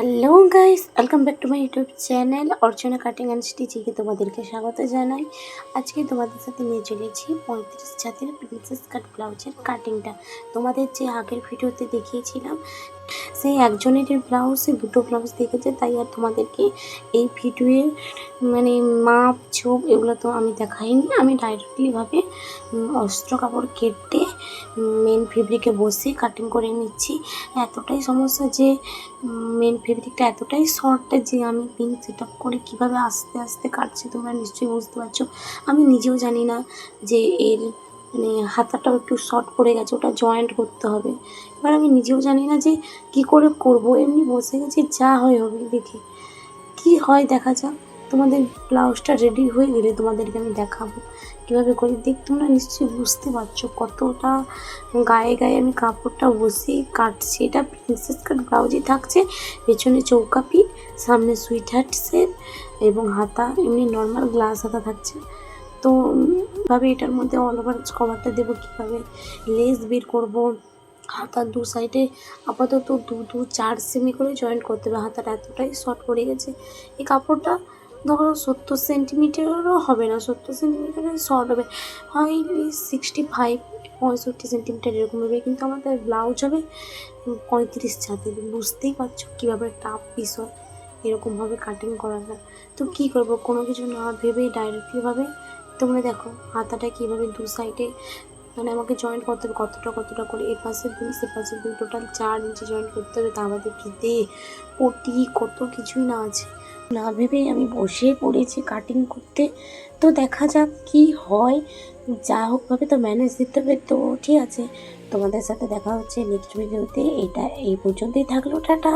Hello guys, welcome back to my YouTube channel Archana cutting and স্টিচিংয়ে তোমাদেরকে স্বাগত জানাই। আজকে তোমাদের সাথে নিয়ে চলেছি 35 ছাতির প্রিন্সেস কাট ব্লাউজের কাটিংটা। তোমাদের যে আগের ভিডিওতে দেখিয়েছিলাম সেই একজনেরই ব্লাউজ দুটো ব্লাউজ দেখেছে, তাই আর তোমাদেরকে এই ভিডিওয়ে মাপ ছোপ এগুলো তো আমি দেখাইনি। আমি ডাইরেক্টলিভাবে অস্ত্র কাপড় কেটে মেন ফেব্রিকে বসে কাটিং করে নিচ্ছি। এতটাই সমস্যা যে মেন ফেব্রিকটা এতটাই শর্ট যে আমি পিন সেট আপ করে কীভাবে আস্তে আস্তে কাটছি তোমরা নিশ্চয়ই বুঝতে পারছো। আমি নিজেও জানি না যে এর হাতাটাও একটু শর্ট পড়ে গেছে, ওটা জয়েন্ট করতে হবে। এবার আমি নিজেও জানি না যে কি করে করব, এমনি বসে গেছি, যা হয় হবে, দেখি কি হয় দেখা যাক। তোমাদের ব্লাউজটা রেডি হয়ে গেলে তোমাদেরকে আমি দেখাবো কীভাবে করি। তোমরা নিশ্চয়ই বুঝতে পারছো কতটা গায়ে গায়ে আমি কাপড়টা বসিয়ে কাটছি। এটা প্রিন্সেস কাট ব্লাউজই থাকছে, পেছনে চৌকাপি, সামনে সুইট হার্ট শেপ এবং হাতা এমনি নর্মাল গ্লাস হাতা থাকছে। তো ভাবে এটার মধ্যে অল ওভার কভারটা দেবো কীভাবে, লেস বের করব, হাতার দু সাইডে আপাতত দু 4 সেমি করে জয়েন্ট করতে হবে। হাতাটা এতটাই শর্ট পড়ে গেছে, এই কাপড়টা ধরো 70 সেন্টিমিটারও হবে না, 70 সেন্টিমিটারের শর্ট হবে, হাইলি 65 সেন্টিমিটার এরকম হবে। কিন্তু আমাদের ব্লাউজ হবে 35 ছাতির। বুঝতেই পারছো কীভাবে টাফ বিষয় এরকমভাবে কাটিং করা যায়। তো কী করবো, কোনো কিছু না ভেবেই ডাইরেক্টলিভাবে তোমরা দেখো হাতাটা কীভাবে দু সাইডে আমাকে জয়েন্ট করতে হবে, কতটা করে, এ পাশে 2 সে পাশে 2, টোটাল 4 ইঞ্চি জয়েন্ট করতে হবে। তা আমাদের ফিতে পটি কত কিছুই না আছে, না ভেবেই আমি বসে পড়েছি কাটিং করতে। তো দেখা যাক কি হয়, যা হোকভাবে তো ম্যানেজ দিতে হবে। তো ঠিক আছে, তোমাদের সাথে দেখা হচ্ছে নেক্সট ভিডিওতে। এটা এই পর্যন্তই থাকলো, টাটা।